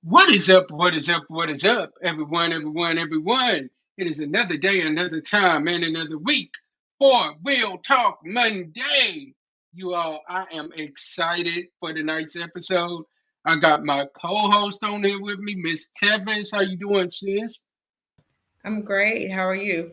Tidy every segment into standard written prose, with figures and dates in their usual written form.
What is up? What is up? What is up? Everyone, everyone, everyone. It is another day, another time, and another week for Real Talk Monday. You all, I am excited for tonight's episode. I got my co-host on here with me, Miss Tevins. How you doing, sis? I'm great. How are you?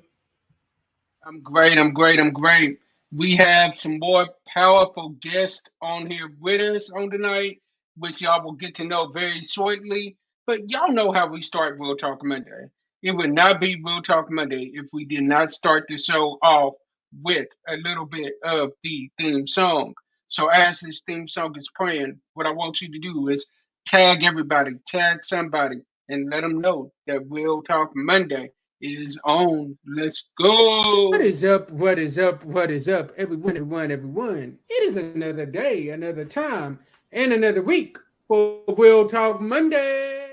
I'm great. I'm great. I'm great. We have some more powerful guests on here with us on tonight, which y'all will get to know very shortly. But y'all know how we start Real Talk Monday. It would not be Real Talk Monday if we did not start the show off with a little bit of the theme song. So as this theme song is playing, what I want you to do is tag everybody, tag somebody, and let them know that Real Talk Monday is on. Let's What go. is up? What is up? What is up? Everyone, everyone. It is another day, another time, and another week for We'll Talk Monday.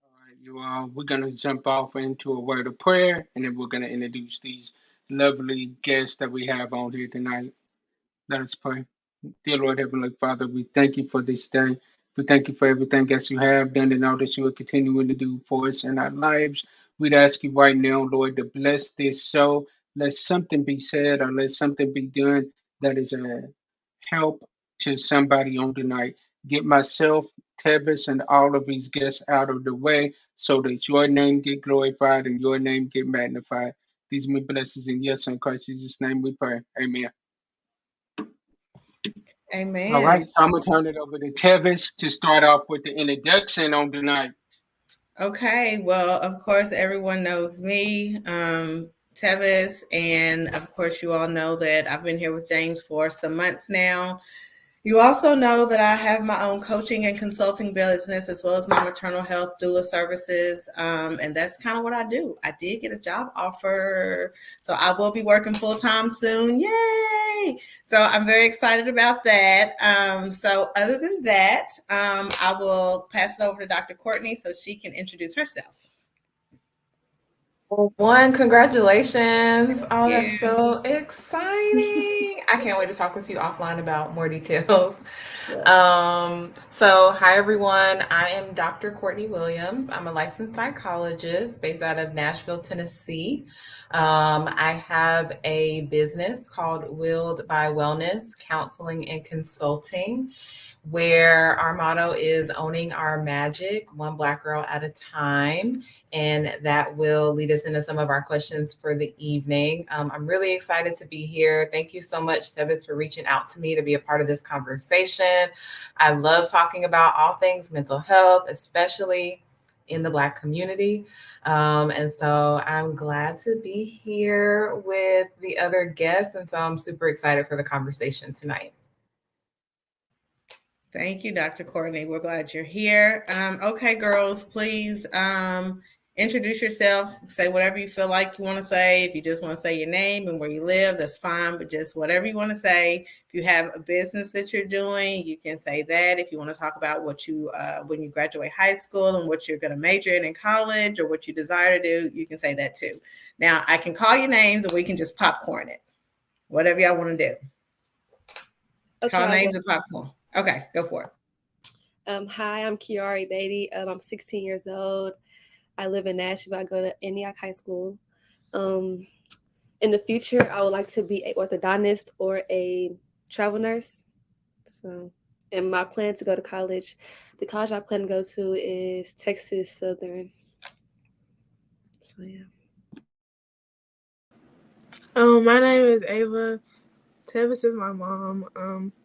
All right, you all, we're going to jump off into a word of prayer and then we're going to introduce these lovely guests that we have on here tonight. Let us pray. Dear Lord Heavenly Father, we thank you for this day. We thank you for everything that you have done and all that you are continuing to do for us in our lives. We'd ask you right now, Lord, to bless this show. Let something be said or let something be done that is a help to somebody on tonight. Get myself, Tevis, and all of these guests out of the way so that your name get glorified and your name get magnified. These are my blessings in yes in Christ Jesus' name we pray. Amen. All Amen. right, so I'm gonna turn it over to Tevis to start off with the introduction on tonight. Okay. Well, of course, everyone knows me, Tevis, and of course, you all know that I've been here with James for some months now. You also know that I have my own coaching and consulting business as well as my maternal health doula services. And that's kind of what I do. I did get a job offer. So I will be working full time soon. Yay! So I'm very excited about that. So, other than that, I will pass it over to Dr. Courtney so she can introduce herself. Well, one, congratulations. Oh, Yeah. that's so exciting. I can't wait to talk with you offline about more details. Hi everyone. I am Dr. Courtney Williams. I'm a licensed psychologist based out of Nashville, Tennessee. I have a business called Willed by Wellness Counseling and Consulting, where our motto is owning our magic, one Black girl at a time. And that will lead us into some of our questions for the evening. I'm really excited to be here. Thank you so much, Tevis, for reaching out to me to be a part of this conversation. I love talking about all things mental health, especially in the Black community. And so I'm glad to be here with the other guests. And so I'm super excited for the conversation tonight. Thank you, Dr. Courtney. We're glad you're here. Okay, girls, please introduce yourself. Say whatever you feel like you want to say. If you just want to say your name and where you live, that's fine, but just whatever you want to say. If you have a business that you're doing, you can say that. If you want to talk about what you, when you graduate high school and what you're going to major in college or what you desire to do, you can say that too. Now, I can call your names and we can just popcorn it. Whatever y'all want to do. Okay, Call I'll go. names or popcorn. Okay, go for it. Hi, I'm Kiari Beatty. I'm 16 years old. I live in Nashville. I go to Antioch High School. Um, in the future, I would like to be an orthodontist or a travel nurse. So, and my plan to go to college, the college I plan to go to is Texas Southern. So yeah. My name is Ava. Tevis is my mom.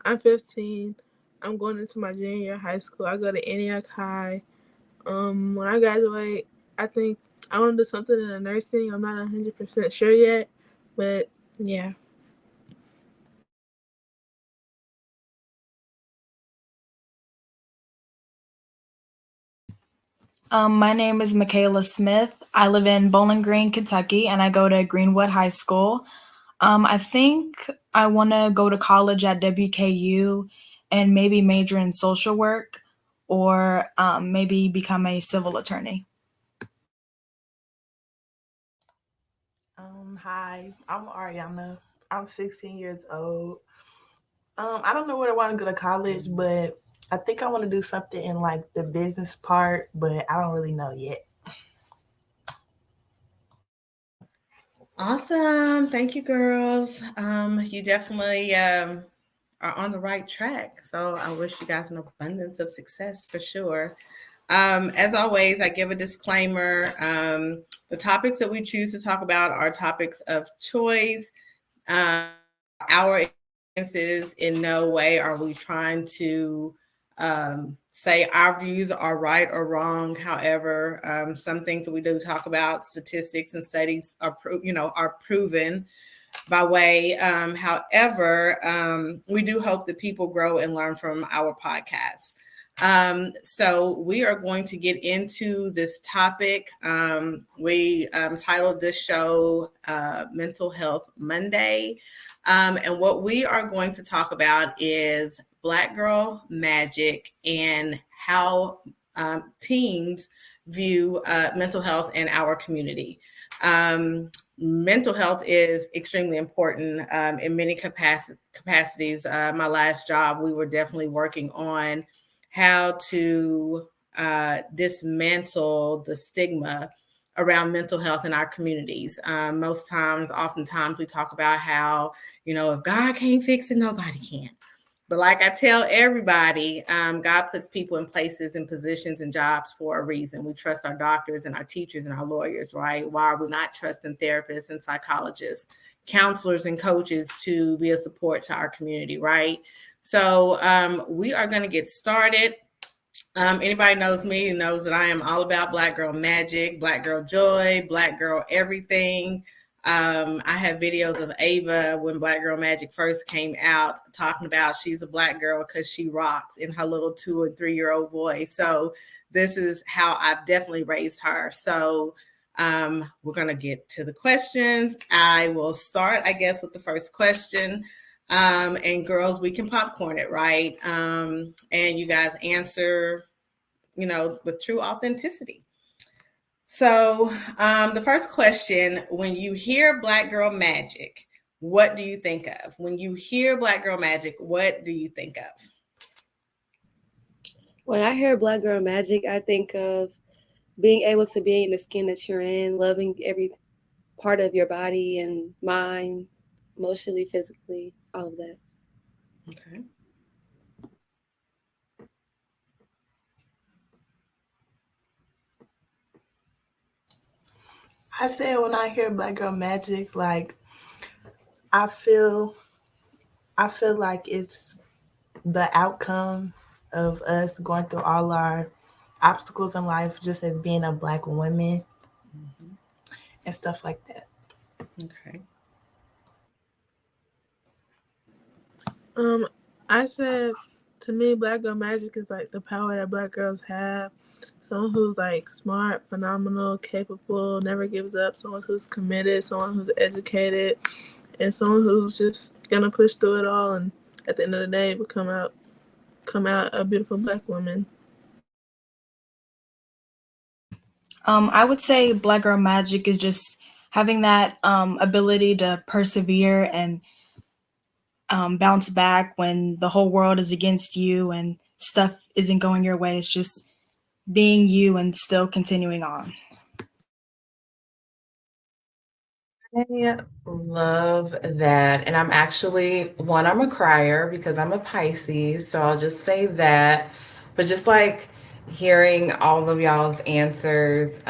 I'm 15. I'm going into my junior year of high school. I go to Antioch High. When I graduate, I think I want to do something in the nursing. I'm not 100% sure yet, but yeah. My name is Michaela Smith. I live in Bowling Green, Kentucky, and I go to Greenwood High School. I think I want to go to college at WKU and maybe major in social work or maybe become a civil attorney. Hi, I'm Ariana. I'm 16 years old. I don't know where I want to go to college, but I think I want to do something in like the business part, but I don't really know yet. Awesome. Thank you, girls. You definitely are on the right track. So I wish you guys an abundance of success for sure. As always, I give a disclaimer. The topics that we choose to talk about are topics of choice. Our experiences, in no way are we trying to say our views are right or wrong. However, some things that we do talk about, statistics and studies are proven by way. However, we do hope that people grow and learn from our podcast. So we are going to get into this topic. We titled this show Mental Health Monday. And what we are going to talk about is Black Girl Magic and how teens view mental health in our community. Mental health is extremely important in many capacities. My last job, we were definitely working on how to dismantle the stigma around mental health in our communities. Oftentimes we talk about how, if God can't fix it, nobody can. But like I tell everybody, God puts people in places and positions and jobs for a reason. We trust our doctors and our teachers and our lawyers, right? Why are we not trusting therapists and psychologists, counselors and coaches to be a support to our community, right? So we are going to get started. Anybody knows me knows that I am all about Black Girl Magic, Black Girl Joy, Black Girl everything. I have videos of Ava when Black Girl Magic first came out talking about she's a Black girl because she rocks in her little 2 or 3 year old voice. So this is how I've definitely raised her. So we're going to get to the questions. I will start, I guess, with the first question. And girls, we can popcorn it, right? And you guys answer, with true authenticity. So the first question, when you hear Black Girl Magic, what do you think of? When you hear Black Girl Magic, what do you think of? When I hear Black Girl Magic, I think of being able to be in the skin that you're in, loving every part of your body and mind, emotionally, physically, all of that. Okay. I said when I hear Black Girl Magic, like I feel like it's the outcome of us going through all our obstacles in life just as being a Black woman and stuff like that. Okay. I said to me, Black Girl Magic is like the power that Black girls have. Someone who's like smart, phenomenal, capable, never gives up, someone who's committed, someone who's educated, and someone who's just gonna push through it all and at the end of the day come out a beautiful Black woman. I would say Black Girl Magic is just having that ability to persevere and bounce back when the whole world is against you and stuff isn't going your way. It's just being you and still continuing on. I love that. And I'm I'm a crier because I'm a Pisces. So I'll just say that. But just like hearing all of y'all's answers,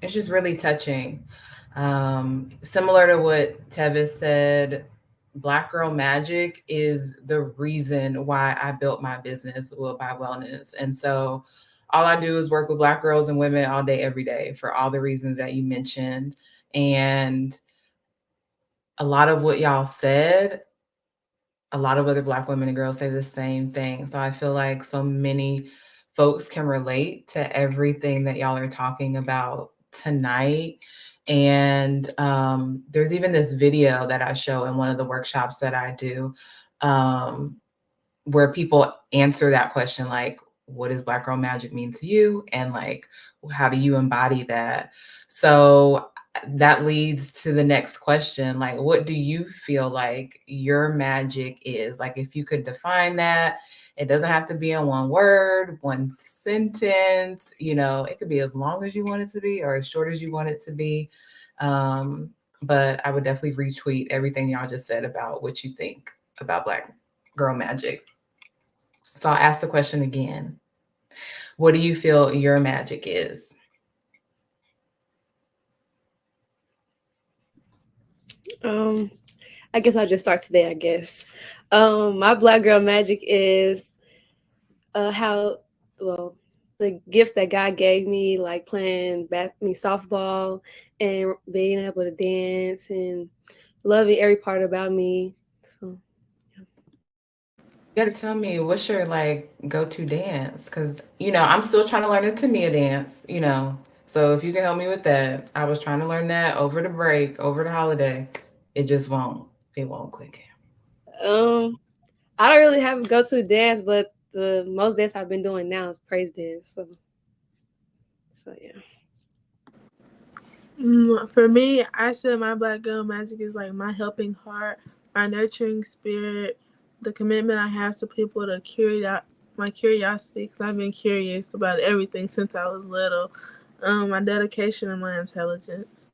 it's just really touching. Similar to what Tevis said, Black Girl Magic is the reason why I built my business, Willed by Wellness. And so all I do is work with Black girls and women all day, every day, for all the reasons that you mentioned. And a lot of what y'all said, a lot of other Black women and girls say the same thing. So I feel like so many folks can relate to everything that y'all are talking about tonight. And there's even this video that I show in one of the workshops that I do, where people answer that question, like, what does Black Girl Magic mean to you? And like, how do you embody that? So that leads to the next question. Like, what do you feel like your magic is? Like, if you could define that, it doesn't have to be in one word, one sentence, you know, it could be as long as you want it to be or as short as you want it to be. But I would definitely retweet everything y'all just said about what you think about Black Girl Magic. So I'll ask the question again. What do you feel your magic is? I guess I'll just start today, I guess. My Black Girl Magic is the gifts that God gave me, like playing softball and being able to dance and loving every part about me. So You gotta tell me, what's your like go-to dance? Because you know, I'm still trying to learn the Tamia dance, you know. So if you can help me with that, I was trying to learn that over the break, over the holiday. It just won't. It won't click. I don't really have a go-to dance, but the most dance I've been doing now is praise dance. So yeah. For me, I said my Black Girl Magic is like my helping heart, my nurturing spirit, the commitment I have to people, my curiosity, because I've been curious about everything since I was little, my dedication, and my intelligence.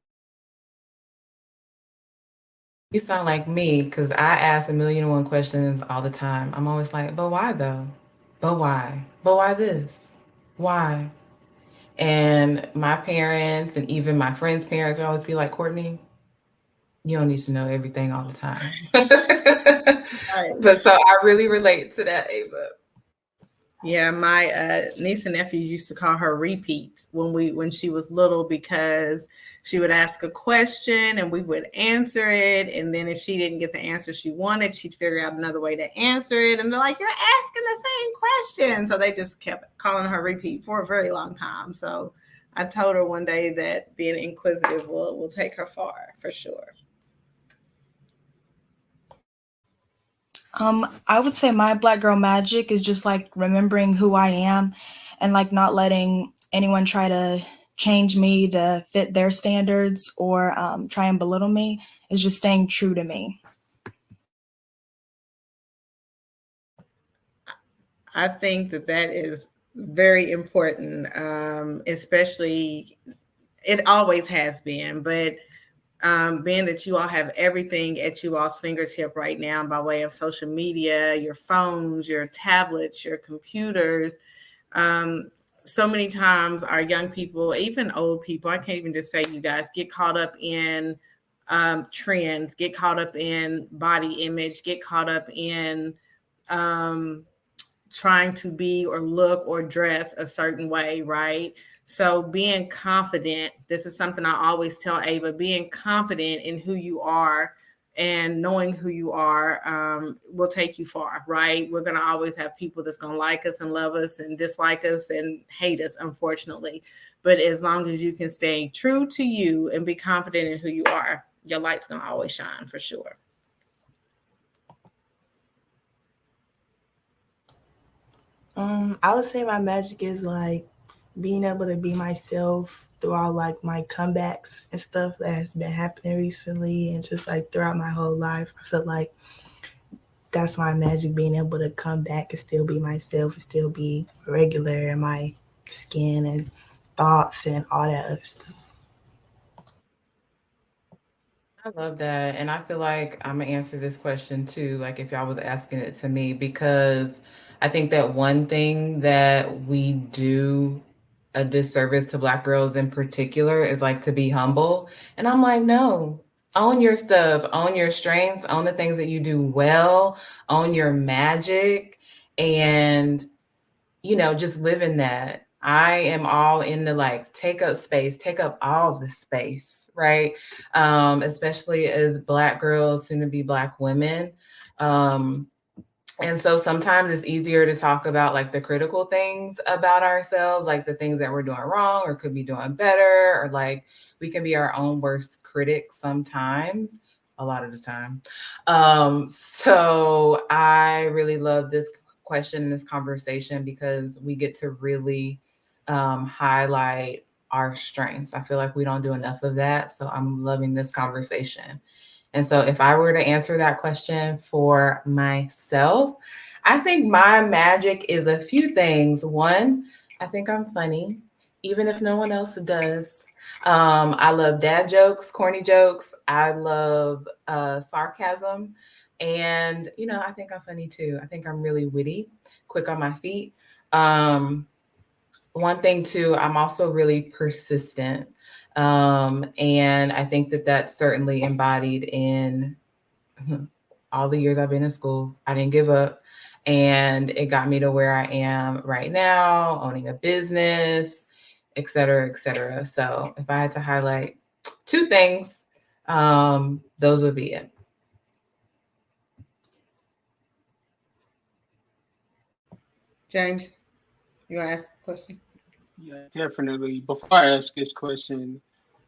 You sound like me, because I ask 1,000,001 questions all the time. I'm always like, but why though? But why? But why this? Why? And my parents and even my friends' parents always be like, Courtney, you don't need to know everything all the time. But so I really relate to that, Ava. Yeah, my niece and nephew used to call her repeats when she was little, because she would ask a question and we would answer it, and then if she didn't get the answer she wanted, she'd figure out another way to answer it, and they're like, "You're asking the same question," so they just kept calling her repeat for a very long time. So I told her one day that being inquisitive will take her far, for sure. I would say my Black Girl Magic is just like remembering who I am and like not letting anyone try to change me to fit their standards or try and belittle me. Is just staying true to me. I think that is very important, especially it always has been, but being that you all have everything at you all's fingertip right now by way of social media, your phones, your tablets, your computers. So many times our young people, even old people, I can't even just say you guys, get caught up in trends, get caught up in body image, get caught up in trying to be or look or dress a certain way, right? So being confident, this is something I always tell Ava, being confident in who you are and knowing who you are will take you far, right? We're going to always have people that's going to like us and love us and dislike us and hate us, unfortunately. But as long as you can stay true to you and be confident in who you are, your light's going to always shine, for sure. I would say my magic is like being able to be myself throughout like my comebacks and stuff that has been happening recently, and just like throughout my whole life. I feel like that's my magic, being able to come back and still be myself and still be regular in my skin and thoughts and all that other stuff. I love that. And I feel like I'm gonna answer this question too, like if y'all was asking it to me, because I think that one thing that we do a disservice to Black girls in particular is like to be humble. And I'm like, no, Own your stuff, own your strengths, own the things that you do well, own your magic, and just live in that. I am all in the like take up space, take up all the space, right? Especially as Black girls, soon to be Black women. And so sometimes it's easier to talk about like the critical things about ourselves, like the things that we're doing wrong or could be doing better, or like we can be our own worst critic sometimes, a lot of the time. So I really love this question and this conversation because we get to really highlight our strengths. I feel like we don't do enough of that. So I'm loving this conversation. And so if I were to answer that question for myself, I think my magic is a few things. One, I think I'm funny, even if no one else does. I love dad jokes, corny jokes. I love sarcasm. And, I think I'm funny too. I think I'm really witty, quick on my feet. One thing too, I'm also really persistent. And I think that that's certainly embodied in all the years I've been in school. I didn't give up. And it got me to where I am right now, owning a business, et cetera, et cetera. So if I had to highlight two things, those would be it. James, you want to ask a question? Yeah, definitely. Before I ask this question,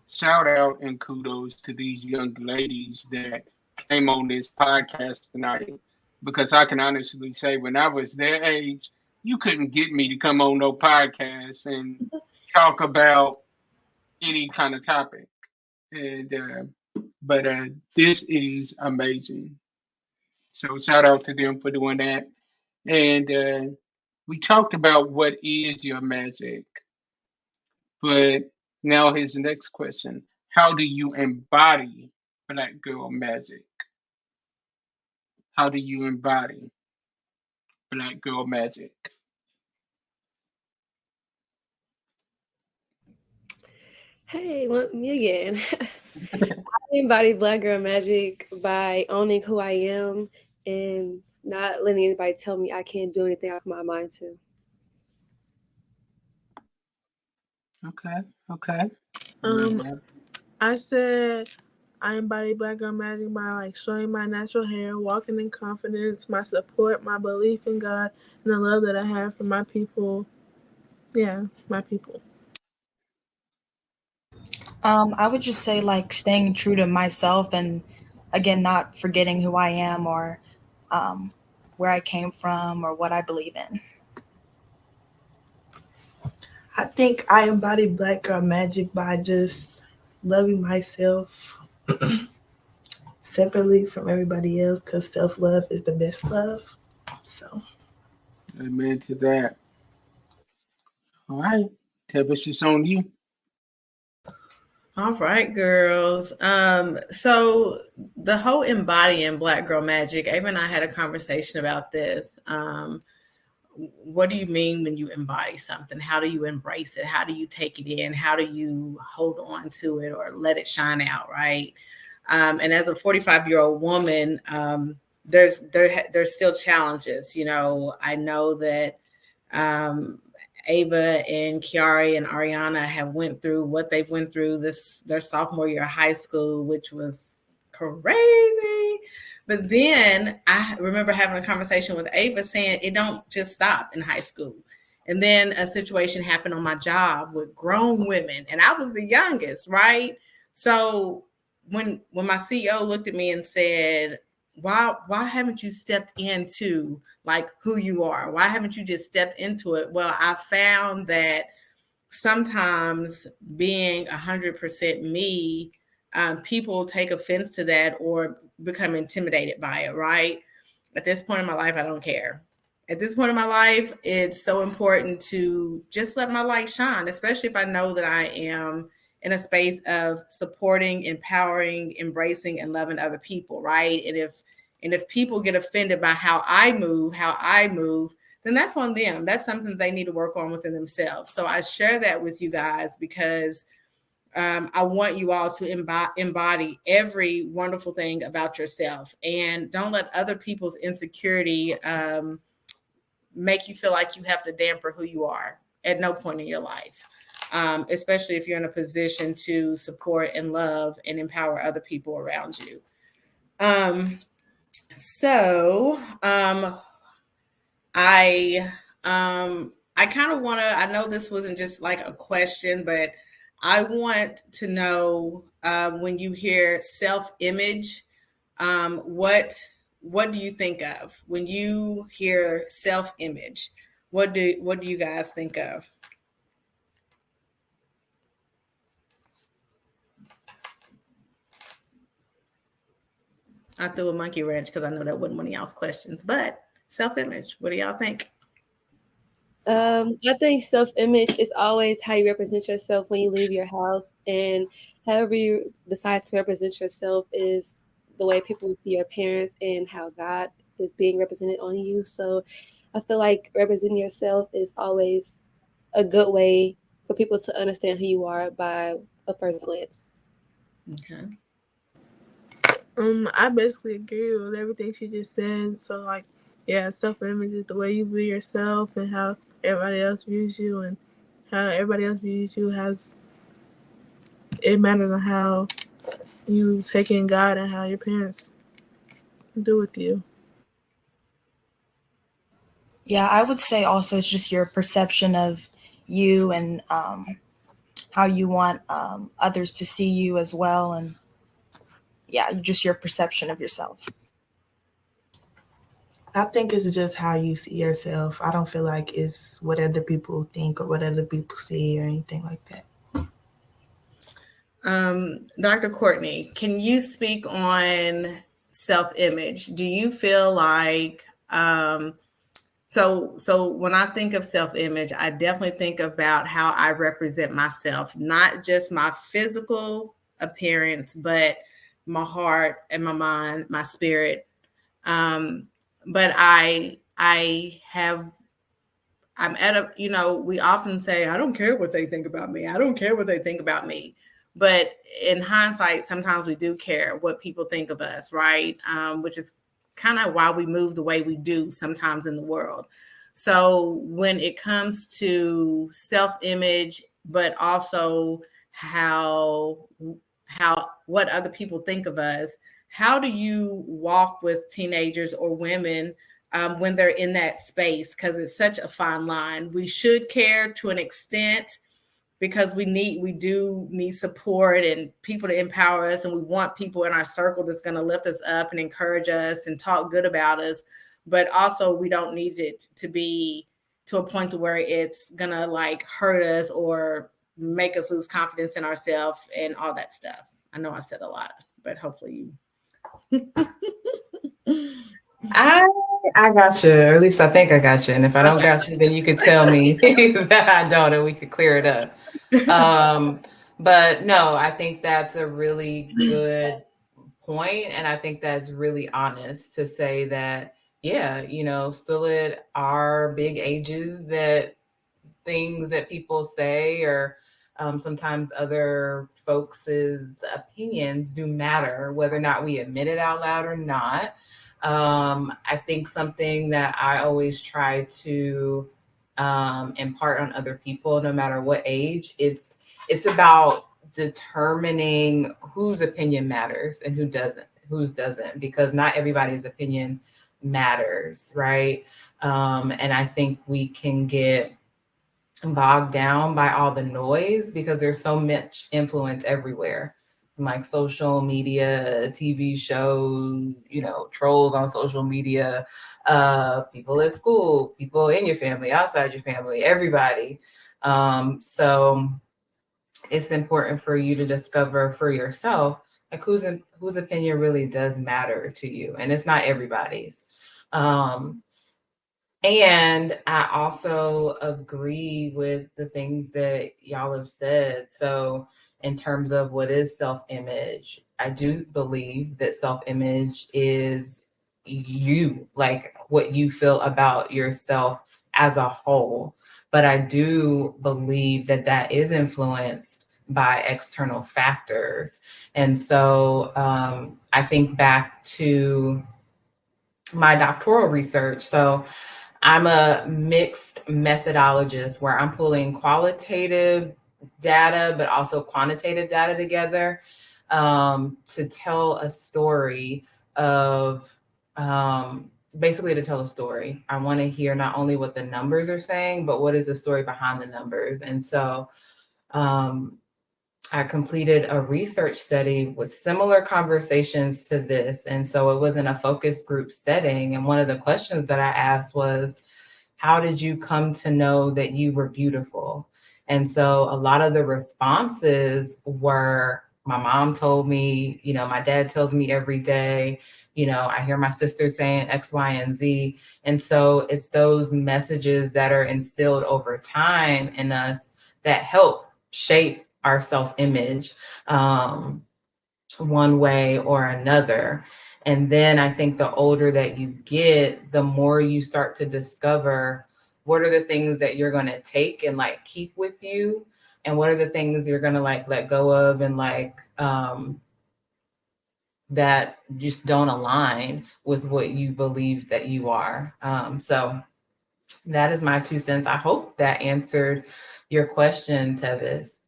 shout out and kudos to these young ladies that came on this podcast tonight. Because I can honestly say, when I was their age, you couldn't get me to come on no podcast and talk about any kind of topic. And but this is amazing. So shout out to them for doing that. And we talked about what is your magic, but now here's the next question: how do you embody Black girl magic? How do you embody Black girl magic? Hey, well, me again. I embody Black girl magic by owning who I am and not letting anybody tell me I can't do anything I put my mind to. Okay, okay. Um, I said I embody Black girl magic by like showing my natural hair, walking in confidence, my support, my belief in God, and the love that I have for my people. Yeah, my people. I would just say like staying true to myself and again not forgetting who I am or where I came from or what I believe in. I think I embody Black girl magic by just loving myself separately from everybody else because self-love is the best love. So Amen to that. All right, Tevis, it's on you. All right, girls. So the whole embodying Black girl magic, Ava and I had a conversation about this. What do you mean when you embody something? How do you embrace it? How do you take it in? How do you hold on to it or let it shine out, right? And as a 45-year-old woman, there's still challenges. I know that Ava and Kiari and Ariana have went through what they've went through their sophomore year of high school, which was crazy. But then I remember having a conversation with Ava saying it don't just stop in high school. And then a situation happened on my job with grown women, and I was the youngest, right? So when my CEO looked at me and said, why haven't you stepped into like who you are? Why haven't you just stepped into it? Well, I found that sometimes being 100% me, people take offense to that or become intimidated by it, right? At this point in my life, I don't care. At this point in my life, it's so important to just let my light shine, especially if I know that I am in a space of supporting, empowering, embracing, and loving other people, right? And if people get offended by how I move, then that's on them. That's something they need to work on within themselves. So I share that with you guys because I want you all to embody every wonderful thing about yourself, and don't let other people's insecurity make you feel like you have to damper who you are at no point in your life, especially if you're in a position to support and love and empower other people around you. I kind of want to, I know this wasn't just like a question, but I want to know, when you hear self-image, what do you think of when you hear self-image? What do you guys think of? I threw a monkey wrench because I know that wasn't one of y'all's questions, but self-image, what do y'all think? I think self-image is always how you represent yourself when you leave your house, and however you decide to represent yourself is the way people see your appearance and how God is being represented on you. So I feel like representing yourself is always a good way for people to understand who you are by a first glance. Okay. I basically agree with everything she just said. So like, yeah, self-image is the way you view yourself and how everybody else views you, and how everybody else views you it matters on how you take in God and how your parents do with you. Yeah, I would say also it's just your perception of you and how you want others to see you as well. And yeah, just your perception of yourself. I think it's just how you see yourself. I don't feel like it's what other people think or what other people see or anything like that. Dr. Courtney, can you speak on self-image? Do you feel like, so when I think of self-image, I definitely think about how I represent myself, not just my physical appearance, but my heart and my mind, my spirit. But I'm at a, we often say, I don't care what they think about me. I don't care what they think about me. But in hindsight, sometimes we do care what people think of us, right? Which is kind of why we move the way we do sometimes in the world. So when it comes to self-image, but also what other people think of us, how do you walk with teenagers or women when they're in that space? Because it's such a fine line. We should care to an extent, because we do need support and people to empower us, and we want people in our circle that's going to lift us up and encourage us and talk good about us. But also, we don't need it to be to a point to where it's going to like hurt us or make us lose confidence in ourselves and all that stuff. I know I said a lot, but hopefully you. I got you, or at least I think I got you. And if I don't got you, then you could tell me that I don't, and we could clear it up. But no, I think that's a really good point, and I think that's really honest to say that, yeah, still at our big ages, that things that people say or sometimes other folks' opinions do matter, whether or not we admit it out loud or not. I think something that I always try to impart on other people, no matter what age, it's about determining whose opinion matters and whose doesn't, because not everybody's opinion matters, right? And I think we can get bogged down by all the noise because there's so much influence everywhere, like social media, TV shows, trolls on social media, people at school, people in your family, outside your family, everybody. So it's important for you to discover for yourself, like whose opinion really does matter to you. And it's not everybody's. And I also agree with the things that y'all have said. So in terms of what is self-image, I do believe that self-image is you, like what you feel about yourself as a whole. But I do believe that is influenced by external factors. And so I think back to my doctoral research. So I'm a mixed methodologist where I'm pulling qualitative data, but also quantitative data together to tell a story of basically to tell a story. I want to hear not only what the numbers are saying, but what is the story behind the numbers. And so I completed a research study with similar conversations to this. And so it was in a focus group setting. And one of the questions that I asked was, how did you come to know that you were beautiful? And so a lot of the responses were, my mom told me, you know, my dad tells me every day, you know, I hear my sister saying X, Y, and Z. And so it's those messages that are instilled over time in us that help shape our self-image one way or another. And then I think the older that you get, the more you start to discover what are the things that you're going to take and like keep with you, and what are the things you're going to like let go of and like that just don't align with what you believe that you are. So that is my 2 cents. I hope that answered your question, Tevis.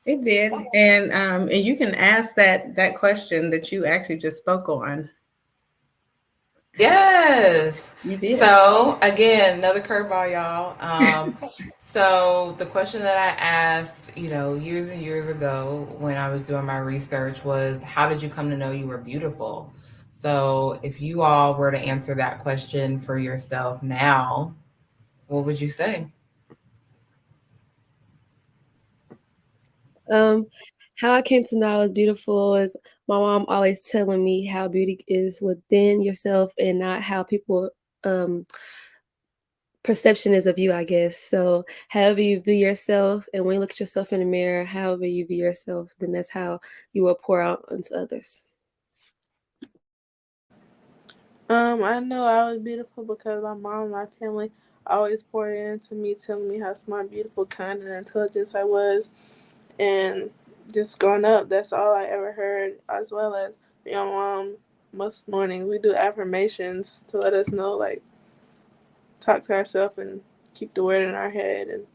It did, and you can ask that question that you actually just spoke on. Yes. You did. So again, another curveball, y'all. So the question that I asked, you know, years and years ago when I was doing my research was, how did you come to know you were beautiful? So if you all were to answer that question for yourself now, what would you say? How I came to know I was beautiful is my mom always telling me how beauty is within yourself and not how people perception is of you, I guess. So however you view yourself, and when you look at yourself in the mirror, however you view yourself, then that's how you will pour out into others. I know I was beautiful because my mom and my family always poured into me, telling me how smart, beautiful, kind, and intelligent I was. And just growing up, that's all I ever heard, as well as my mom. Most mornings we do affirmations to let us know, like, talk to ourselves and keep the word in our head and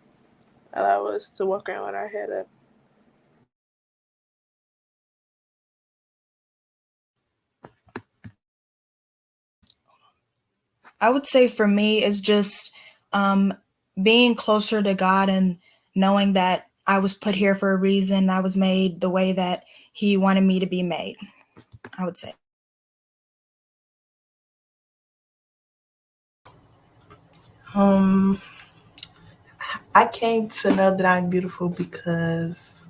allow us to walk around with our head up. I would say for me is just being closer to God and knowing that I was put here for a reason. I was made the way that He wanted me to be made, I would say. I came to know that I'm beautiful because,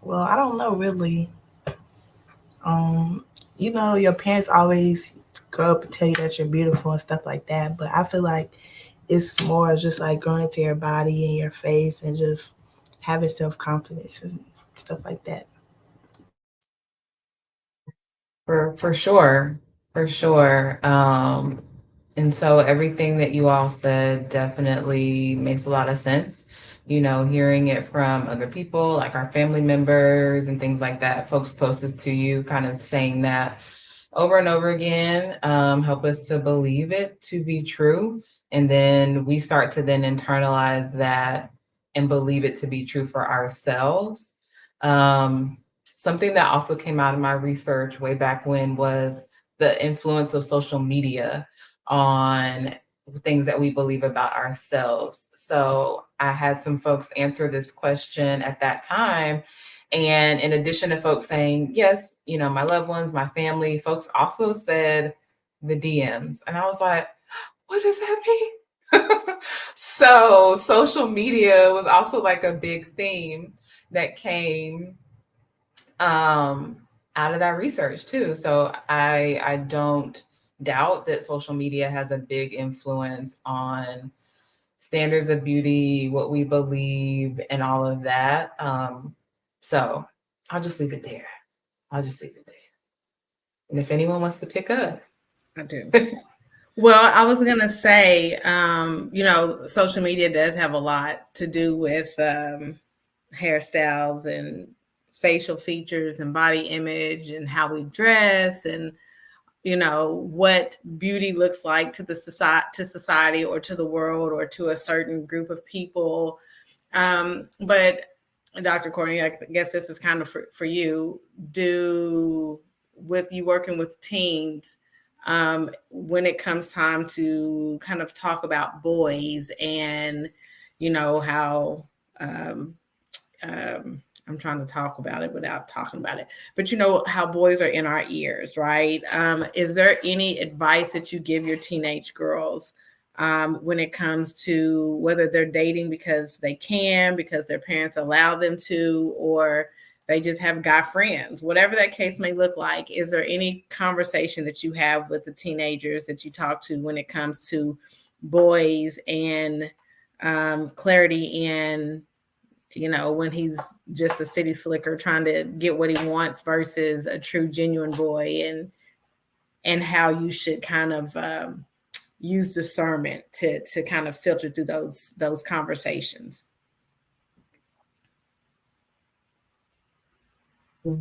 well, I don't know really. You know, your parents always grow up and tell you that you're beautiful and stuff like that, but I feel like it's more just like growing into your body and your face and just having self-confidence and stuff like that. For sure, for sure. And so everything that you all said definitely makes a lot of sense. You know, hearing it from other people, like our family members and things like that, folks closest to you, kind of saying that over and over again, help us to believe it to be true. And then we start to then internalize that and believe it to be true for ourselves. Something that also came out of my research way back when was the influence of social media on things that we believe about ourselves. So I had some folks answer this question at that time. And in addition to folks saying, yes, you know, my loved ones, my family, folks also said the DMs. And I was like, what does that mean? So social media was also like a big theme that came out of that research too. So I don't doubt that social media has a big influence on standards of beauty, what we believe, and all of that. So I'll just leave it there. And if anyone wants to pick up. I do. Well, I was gonna say, social media does have a lot to do with hairstyles and facial features and body image and how we dress and what beauty looks like to society or to the world or to a certain group of people. But Dr. Courtney, I guess this is kind of for you. With you working with teens, when it comes time to kind of talk about boys and how I'm trying to talk about it without talking about it, but how boys are in our ears, right? Is there any advice that you give your teenage girls when it comes to whether they're dating because they can, because their parents allow them to, or they just have guy friends, whatever that case may look like? Is there any conversation that you have with the teenagers that you talk to when it comes to boys and clarity in, when he's just a city slicker trying to get what he wants versus a true, genuine boy, and how you should kind of use discernment to kind of filter through those conversations? So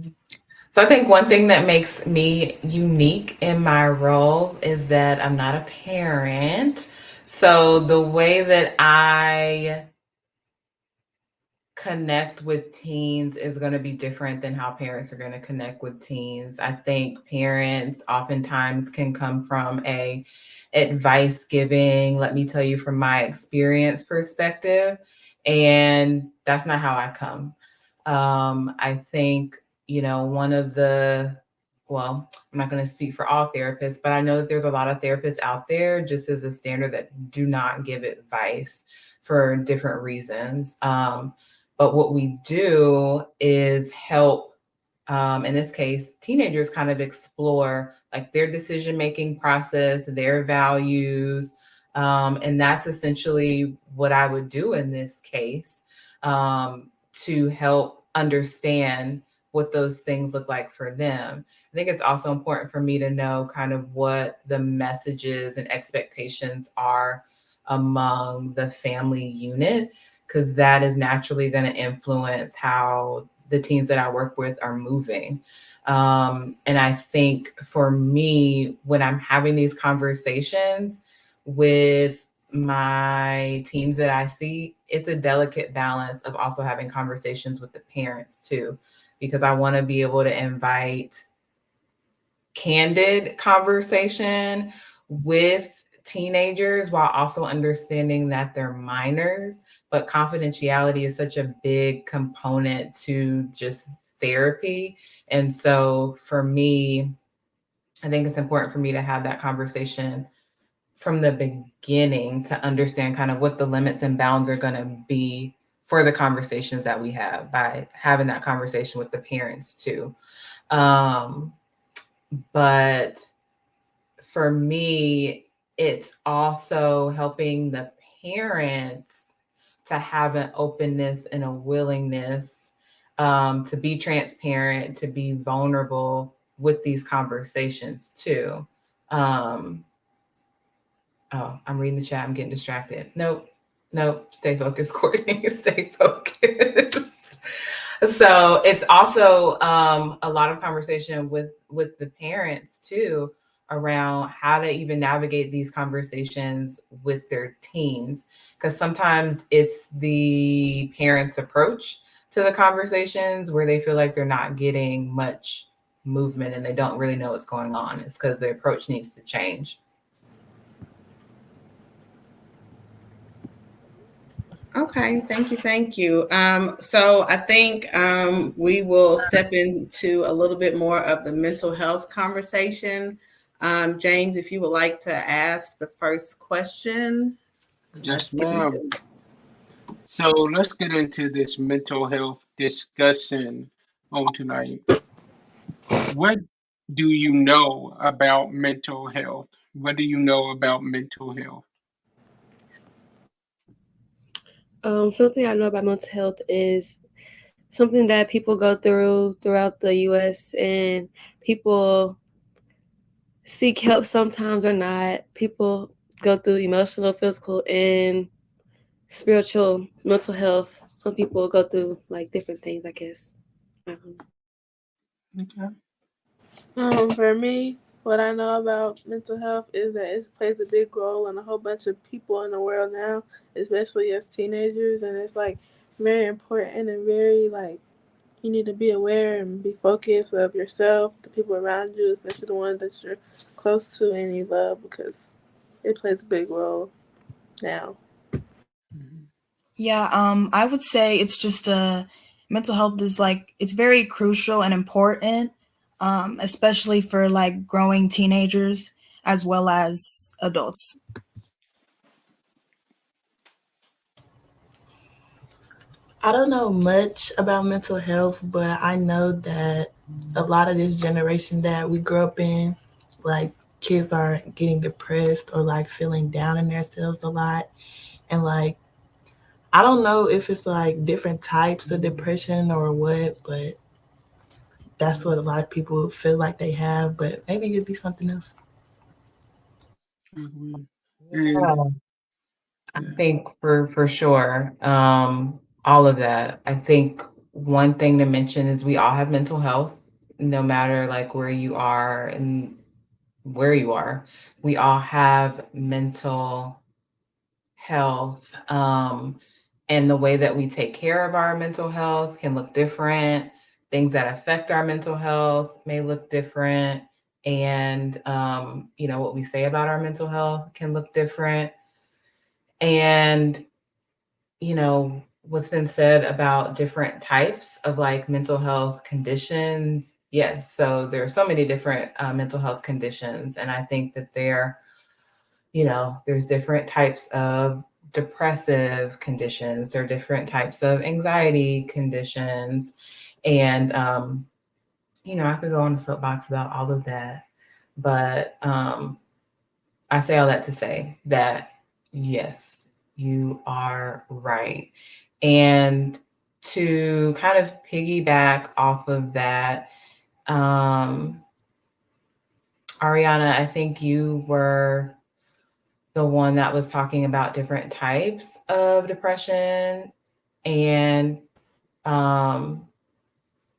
I think one thing that makes me unique in my role is that I'm not a parent. So the way that I connect with teens is going to be different than how parents are going to connect with teens. I think parents oftentimes can come from a advice giving, let me tell you from my experience perspective, and that's not how I come. I think, one of the, well, I'm not going to speak for all therapists, but I know that there's a lot of therapists out there, just as a standard, that do not give advice for different reasons. But what we do is help, in this case, teenagers kind of explore like their decision-making process, their values. And that's essentially what I would do in this case, to help understand what those things look like for them. I think it's also important for me to know kind of what the messages and expectations are among the family unit, because that is naturally going to influence how the teens that I work with are moving. And I think for me, when I'm having these conversations with my teens that I see, it's a delicate balance of also having conversations with the parents too, because I want to be able to invite candid conversation with teenagers while also understanding that they're minors. But confidentiality is such a big component to just therapy. And so for me, I think it's important for me to have that conversation from the beginning to understand kind of what the limits and bounds are going to be for the conversations that we have, by having that conversation with the parents too. But for me, it's also helping the parents to have an openness and a willingness to be transparent, to be vulnerable with these conversations too. Oh, I'm reading the chat. I'm getting distracted. Nope. Stay focused, Courtney. Stay focused. So it's also a lot of conversation with the parents too, around how to even navigate these conversations with their teens. Because sometimes it's the parents' approach to the conversations where they feel like they're not getting much movement and they don't really know what's going on. It's because the approach needs to change. Okay, thank you. So I think we will step into a little bit more of the mental health conversation. James, if you would like to ask the first question. Yes, ma'am. So let's get into this mental health discussion on tonight. What do you know about mental health? What do you know about mental health? Something I know about mental health is something that people go through throughout the U.S. and people seek help sometimes or not. People go through emotional, physical, and spiritual, mental health. Some people go through like different things, I guess. Okay. For me, what I know about mental health is that it plays a big role in a whole bunch of people in the world now, especially as teenagers, and it's like very important and very like you need to be aware and be focused of yourself, the people around you, especially the ones that you're close to and you love, because it plays a big role now. Yeah, I would say it's just mental health is like it's very crucial and important, especially for like growing teenagers as well as adults. I don't know much about mental health, but I know that a lot of this generation that we grew up in, like kids are getting depressed or like feeling down in themselves a lot. And like, I don't know if it's like different types of depression or what, but that's what a lot of people feel like they have, but maybe it could be something else. And I think for sure, all of that. I think one thing to mention is we all have mental health, no matter like where you are and where you are. We all have mental health, and the way that we take care of our mental health can look different. Things that affect our mental health may look different, and what we say about our mental health can look different. And what's been said about different types of like mental health conditions. Yes, so there are so many different mental health conditions, and I think that there's different types of depressive conditions, there are different types of anxiety conditions, and I could go on a soapbox about all of that, but I say all that to say that yes, you are right. And to kind of piggyback off of that, Ariana, I think you were the one that was talking about different types of depression, and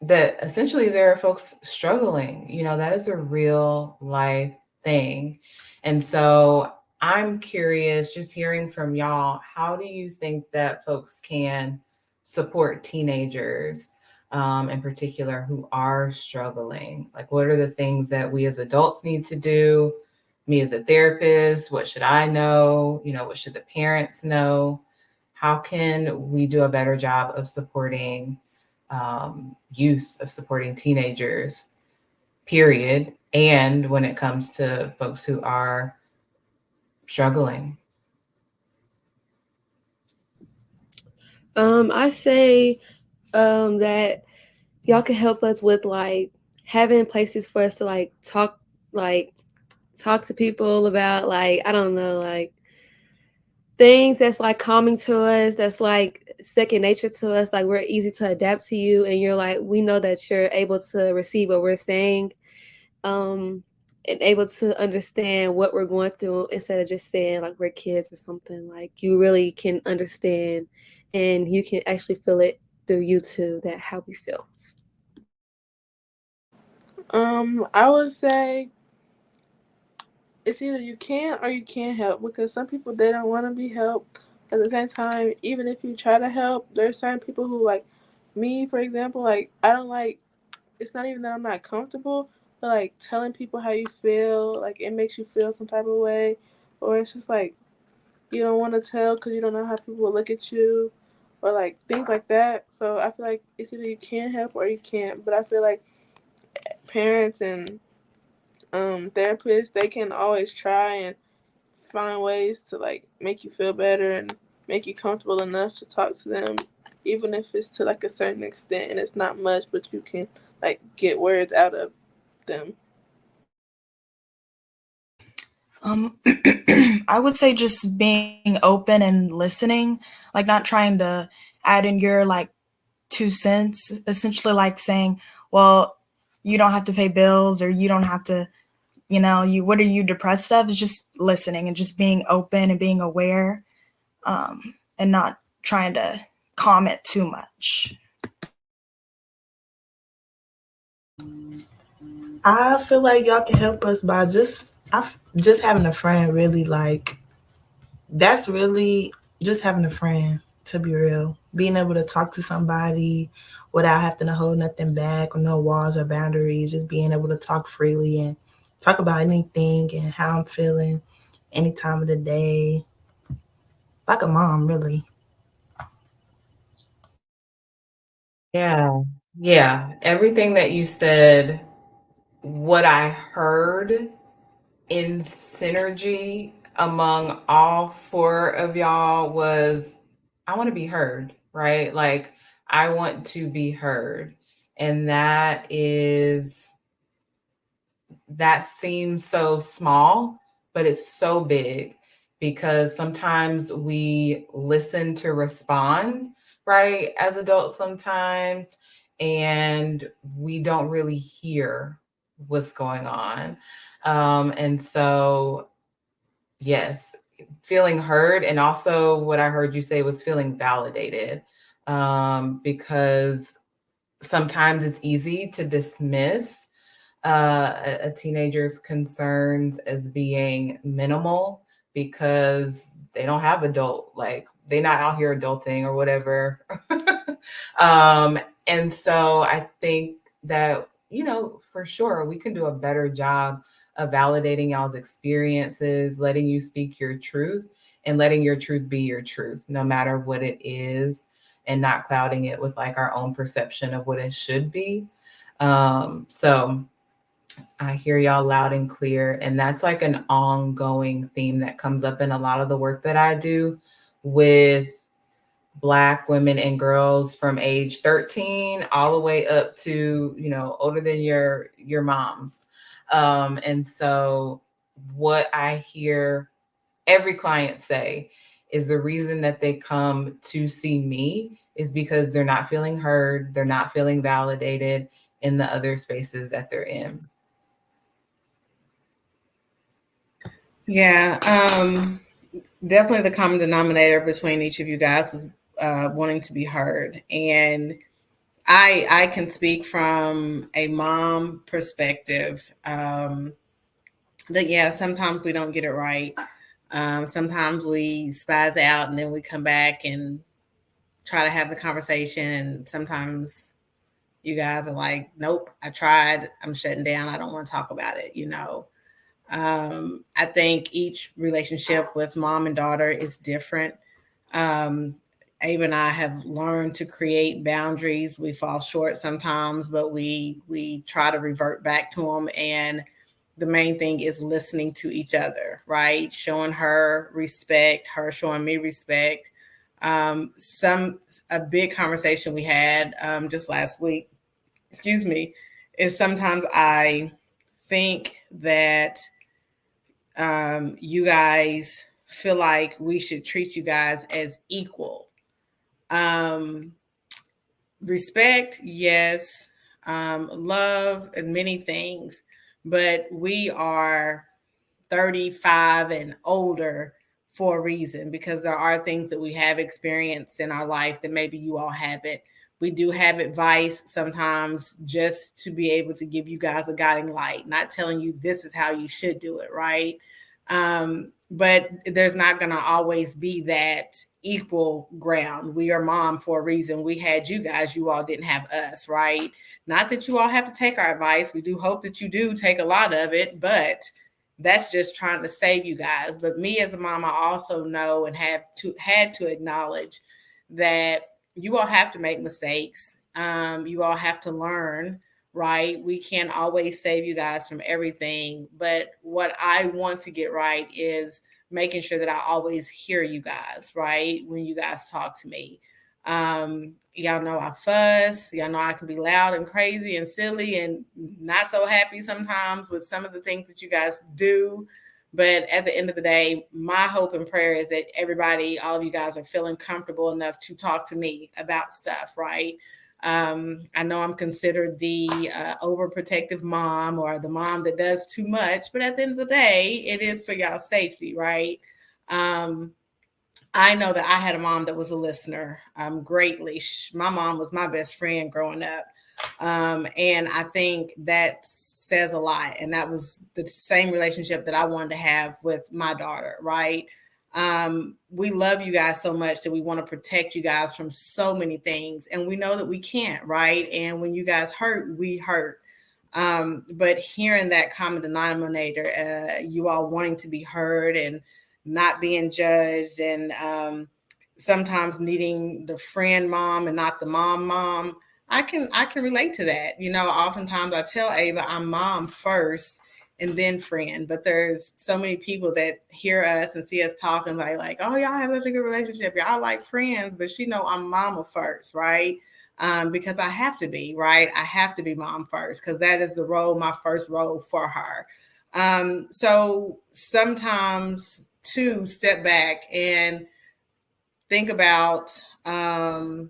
that essentially there are folks struggling. That is a real life thing. And so I'm curious, just hearing from y'all, how do you think that folks can support teenagers in particular who are struggling? Like, what are the things that we as adults need to do? Me as a therapist, what should I know? What should the parents know? How can we do a better job of supporting youth, of supporting teenagers, period, and when it comes to folks who are struggling? I say that y'all can help us with like having places for us to talk to people about like I don't know like things that's like calming to us, that's like second nature to us, like we're easy to adapt to you and you're like we know that you're able to receive what we're saying, and able to understand what we're going through instead of just saying like we're kids or something. Like you really can understand and you can actually feel it through you too, that how we feel. I would say it's either you can or you can't help, because some people they don't want to be helped. At the same time, even if you try to help, there's certain people who like me, for example, like I don't like. It's not even that I'm not comfortable, but like telling people how you feel, like it makes you feel some type of way, or it's just like you don't want to tell because you don't know how people will look at you, or like things like that. So I feel like it's either you can help or you can't. But I feel like parents and therapists, they can always try and find ways to like make you feel better and make you comfortable enough to talk to them, even if it's to like a certain extent and it's not much, but you can like get words out of them. I would say just being open and listening, like not trying to add in your like 2 cents, essentially like saying, well, you don't have to pay bills or you don't have to what are you depressed of? Is just listening and just being open and being aware, and not trying to comment too much. I feel like y'all can help us by just having a friend. Really, like that's really just having a friend. To be real, being able to talk to somebody without having to hold nothing back or no walls or boundaries. Just being able to talk freely and talk about anything and how I'm feeling, any time of the day. Like a mom, really. Yeah. Everything that you said, what I heard in synergy among all four of y'all was, I want to be heard, right? Like, I want to be heard. And that seems so small, but it's so big, because sometimes we listen to respond, right? As adults sometimes, and we don't really hear what's going on. And so, yes, feeling heard. And also what I heard you say was feeling validated, because sometimes it's easy to dismiss a teenager's concerns as being minimal because they don't have they're not out here adulting or whatever. And so I think that, for sure, we can do a better job of validating y'all's experiences, letting you speak your truth, and letting your truth be your truth, no matter what it is, and not clouding it with like our own perception of what it should be. So I hear y'all loud and clear. And that's like an ongoing theme that comes up in a lot of the work that I do with Black women and girls from age 13 all the way up to, older than your moms. And so what I hear every client say is the reason that they come to see me is because they're not feeling heard, they're not feeling validated in the other spaces that they're in. Yeah, definitely the common denominator between each of you guys is wanting to be heard. And I can speak from a mom perspective that, yeah, sometimes we don't get it right. Sometimes we spaz out and then we come back and try to have the conversation. And sometimes you guys are like, nope, I tried. I'm shutting down. I don't want to talk about it, I think each relationship with mom and daughter is different. Abe and I have learned to create boundaries. We fall short sometimes, but we try to revert back to them. And the main thing is listening to each other, right? Showing her respect, her showing me respect. A big conversation we had just last week, is sometimes I think that you guys feel like we should treat you guys as equal. Respect, yes. Love and many things, but we are 35 and older for a reason, because there are things that we have experienced in our life that maybe you all haven't. We do have advice sometimes just to be able to give you guys a guiding light, not telling you this is how you should do it, right? But there's not going to always be that equal ground. We are mom for a reason. We had you guys, you all didn't have us, right? Not that you all have to take our advice. We do hope that you do take a lot of it, but that's just trying to save you guys. But me as a mom, I also know and had to acknowledge that you all have to make mistakes. You all have to learn, right? We can't always save you guys from everything. But what I want to get right is making sure that I always hear you guys, right? When you guys talk to me. Y'all know I fuss. Y'all know I can be loud and crazy and silly and not so happy sometimes with some of the things that you guys do. But at the end of the day, my hope and prayer is that everybody, all of you guys, are feeling comfortable enough to talk to me about stuff, right? I know I'm considered the overprotective mom or the mom that does too much, but at the end of the day, it is for y'all's safety, right? I know that I had a mom that was a listener greatly. My mom was my best friend growing up. And I think that says a lot. And that was the same relationship that I wanted to have with my daughter, right? We love you guys so much that we want to protect you guys from so many things. And we know that we can't, right? And when you guys hurt, we hurt. But hearing that common denominator, you all wanting to be heard and not being judged, and sometimes needing the friend mom and not the mom, I can relate to that. You know, oftentimes I tell Ava I'm mom first and then friend, but there's so many people that hear us and see us talking like, oh, y'all have such a good relationship, y'all like friends, but she know I'm mama first, right? Because I have to be, right? I have to be mom first because that is the role, my first role for her. So sometimes to step back and think about how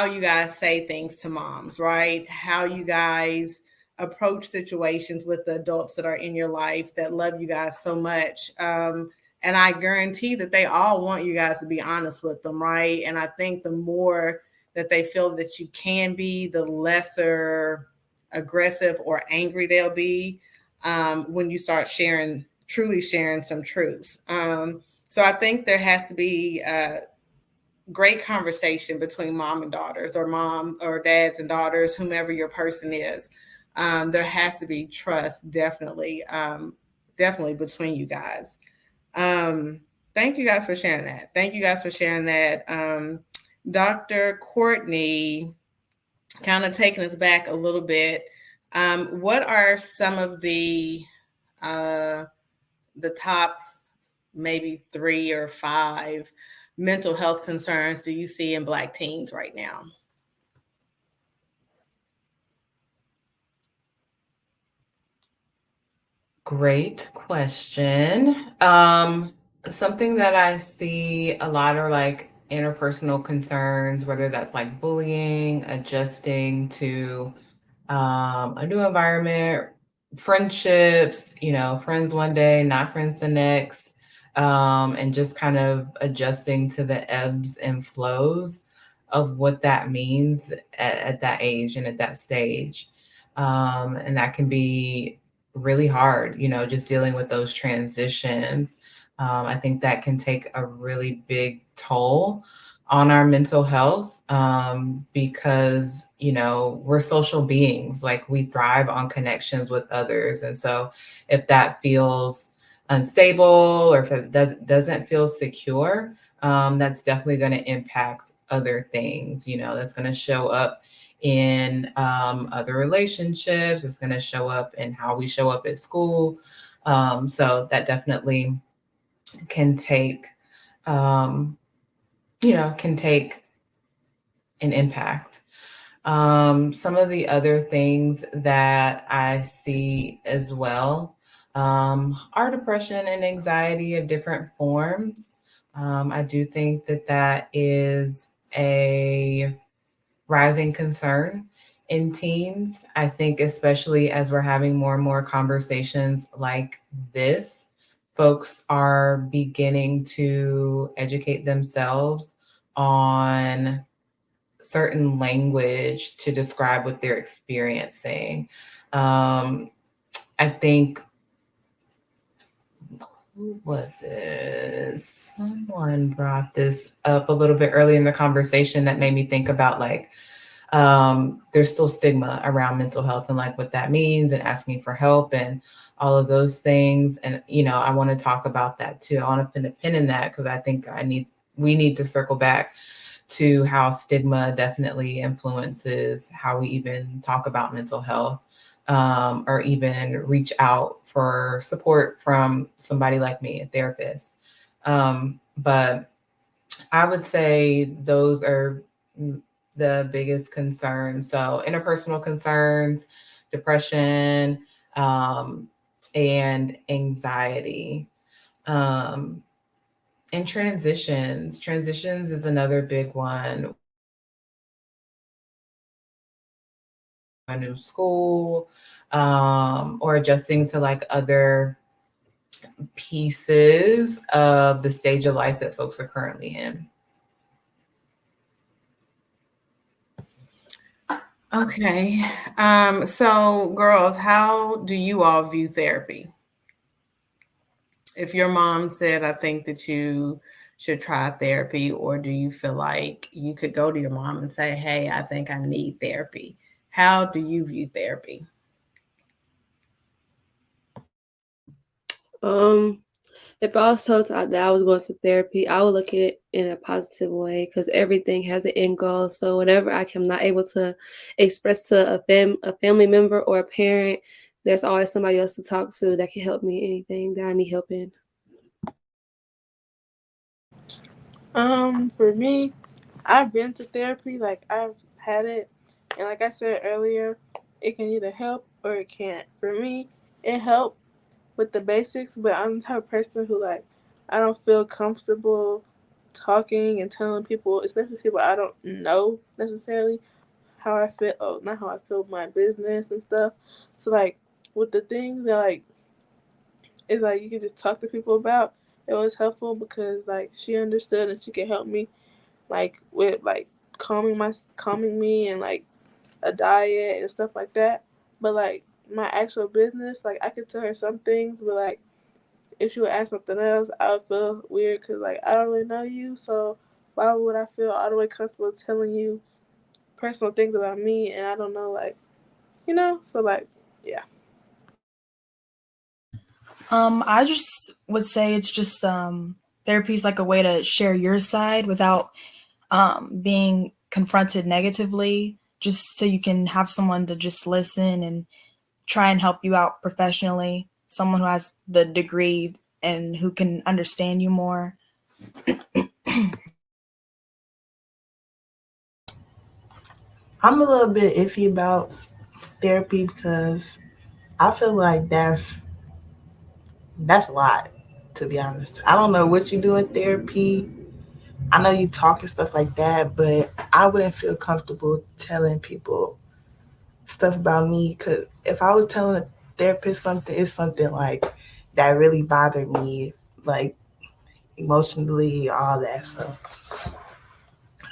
you guys say things to moms, right? How you guys approach situations with the adults that are in your life that love you guys so much. And I guarantee that they all want you guys to be honest with them, right? And I think the more that they feel that you can be, the lesser aggressive or angry they'll be when you start truly sharing some truths. So I think there has to be a great conversation between mom and daughters, or mom or dads and daughters, whomever your person is. There has to be trust, definitely between you guys. Thank you guys for sharing that. Thank you guys for sharing that. Dr. Courtney, kind of taking us back a little bit. What are some of the top maybe 3 or 5 mental health concerns do you see in Black teens right now? Great question. Something that I see a lot are like interpersonal concerns, whether that's like bullying, adjusting to a new environment, friendships, friends one day, not friends the next, and just kind of adjusting to the ebbs and flows of what that means at that age and at that stage. And that can be really hard, just dealing with those transitions. I think that can take a really big toll on our mental health because, we're social beings, like we thrive on connections with others. And so if that feels unstable or if it doesn't feel secure, that's definitely going to impact other things, that's going to show up in other relationships. It's going to show up in how we show up at school. So that definitely can take, can take an impact. Some of the other things that I see as well are depression and anxiety of different forms. I do think that is a rising concern in teens. I think especially as we're having more and more conversations like this, folks are beginning to educate themselves on certain language to describe what they're experiencing. I think, who was it? Someone brought this up a little bit early in the conversation that made me think about like, there's still stigma around mental health and like what that means and asking for help and all of those things. And, I want to talk about that too. I want to put a pin in that because I think we need to circle back to how stigma definitely influences how we even talk about mental health, or even reach out for support from somebody like me, a therapist. But I would say those are the biggest concerns. So interpersonal concerns, depression, and anxiety. And transitions is another big one. a new school, or adjusting to like other pieces of the stage of life that folks are currently in. Okay. So girls, how do you all view therapy? If your mom said, I think that you should try therapy, or do you feel like you could go to your mom and say, hey, I think I need therapy? How do you view therapy? If I was told that I was going to therapy, I would look at it in a positive way because everything has an end goal. So whenever I am not able to express to a family member or a parent, there's always somebody else to talk to that can help me anything that I need help in. For me, I've been to therapy, like I've had it, and like I said earlier, it can either help or it can't. For me, it helped with the basics, but I'm the type of person who like I don't feel comfortable talking and telling people, especially people I don't know necessarily, how I feel. Oh, not how I feel my business and stuff. So like with the things that like is like you can just talk to people about. It was helpful because like she understood and she could help me like with like calming me and like a diet and stuff like that. But like my actual business, like I could tell her some things, but like if she would ask something else, I would feel weird because like I don't really know you, so why would I feel all the way comfortable telling you personal things about me and I don't know, like, you know? So like, yeah. I just would say it's just therapy is like a way to share your side without being confronted negatively, just so you can have someone to just listen and try and help you out professionally, someone who has the degree and who can understand you more. I'm a little bit iffy about therapy because I feel like that's a lot, to be honest. I don't know what you do in therapy. I know you talk and stuff like that, but I wouldn't feel comfortable telling people stuff about me because if I was telling a therapist something, it's something like that really bothered me, like emotionally, all that. So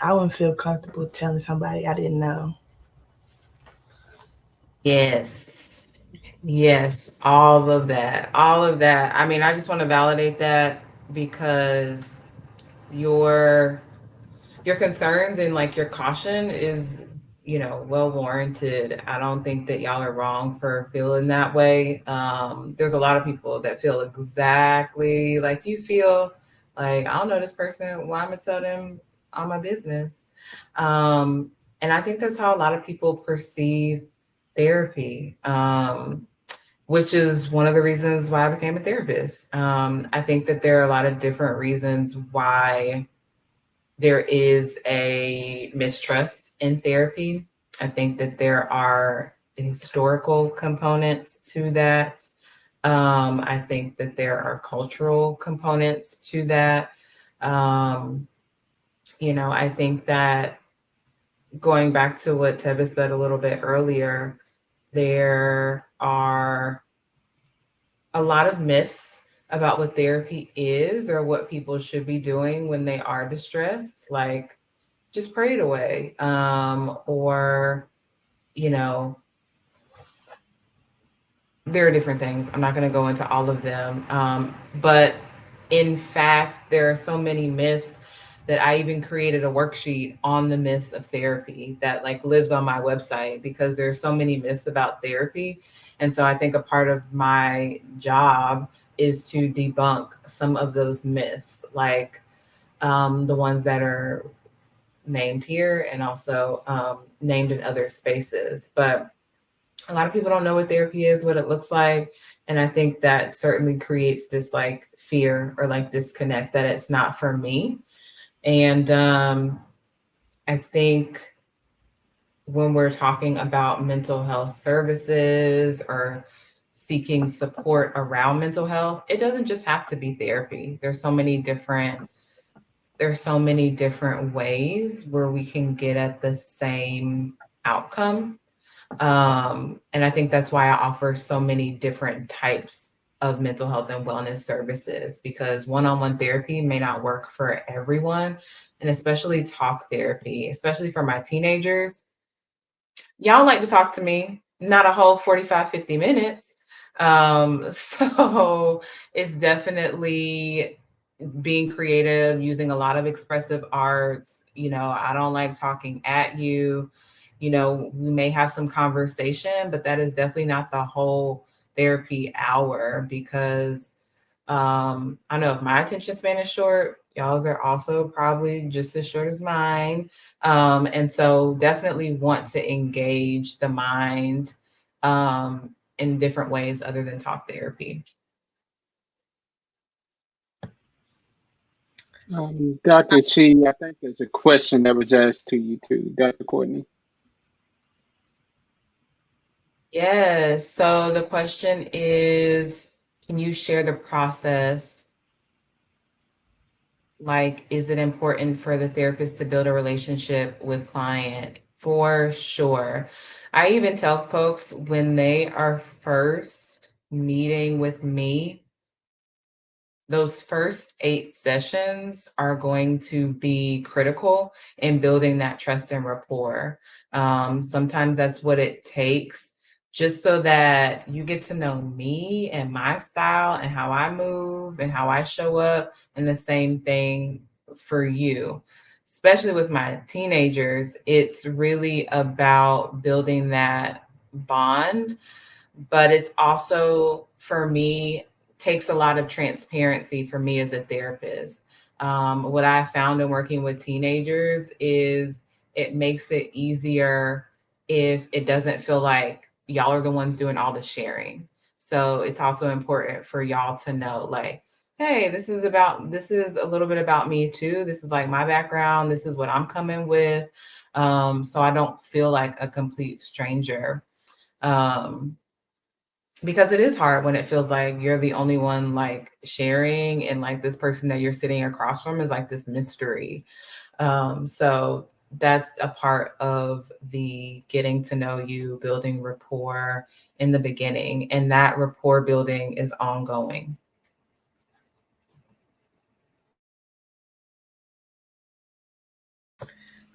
I wouldn't feel comfortable telling somebody I didn't know. Yes. Yes, all of that. All of that. I mean, I just want to validate that because your your concerns and like your caution is, well warranted. I don't think that y'all are wrong for feeling that way. There's a lot of people that feel exactly like you feel. Like, I don't know this person, why I'm gonna tell them all my business. And I think that's how a lot of people perceive therapy. Which is one of the reasons why I became a therapist. I think that there are a lot of different reasons why there is a mistrust in therapy. I think that there are historical components to that. I think that there are cultural components to that. I think that going back to what Tebas said a little bit earlier, there are a lot of myths about what therapy is or what people should be doing when they are distressed. Like, just pray it away. Or, you know, there are different things. I'm not going to go into all of them. But in fact, there are so many myths that I even created a worksheet on the myths of therapy that like lives on my website because there's so many myths about therapy. And so I think a part of my job is to debunk some of those myths, like the ones that are named here and also named in other spaces. But a lot of people don't know what therapy is, what it looks like. And I think that certainly creates this like fear or like disconnect that it's not for me. And I think when we're talking about mental health services or seeking support around mental health, it doesn't just have to be therapy. There's so many different ways where we can get at the same outcome. And I think that's why I offer so many different types of mental health and wellness services, because one-on-one therapy may not work for everyone. And especially talk therapy, especially for my teenagers. Y'all like to talk to me, not a whole 45, 50 minutes. So it's definitely being creative, using a lot of expressive arts. I don't like talking at you. We may have some conversation, but that is definitely not the whole therapy hour, because I know if my attention span is short, y'all's are also probably just as short as mine. And so definitely want to engage the mind in different ways other than talk therapy. Dr. C, I think there's a question that was asked to you too, Dr. Courtney. Yes. So the question is, can you share the process? Like, is it important for the therapist to build a relationship with client? For sure. I even tell folks when they are first meeting with me, those first 8 sessions are going to be critical in building that trust and rapport. Sometimes that's what it takes, just so that you get to know me and my style and how I move and how I show up, and the same thing for you. Especially with my teenagers, it's really about building that bond, but it's also, for me, takes a lot of transparency for me as a therapist. What I found in working with teenagers is it makes it easier if it doesn't feel like y'all are the ones doing all the sharing. So it's also important for y'all to know, like, hey, this is a little bit about me too. This is like my background. This is what I'm coming with. So I don't feel like a complete stranger. Um, because it is hard when it feels like you're the only one like sharing, and like this person that you're sitting across from is like this mystery. So that's a part of the getting to know you, building rapport in the beginning, and that rapport building is ongoing.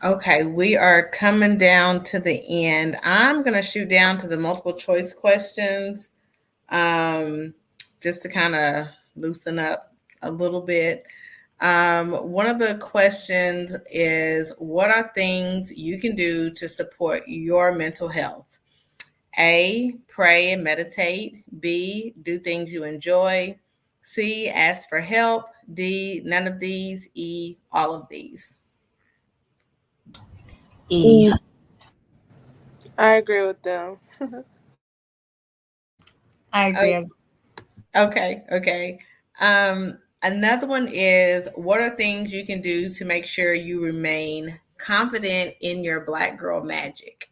Okay, we are coming down to the end. I'm going to shoot down to the multiple choice questions, um, just to kind of loosen up a little bit. One of the questions is, what are things you can do to support your mental health? A, pray and meditate. B, do things you enjoy. C, ask for help. D, none of these. E, all of these. E. I agree with them. I agree. As Okay. Another one is, what are things you can do to make sure you remain confident in your Black girl magic?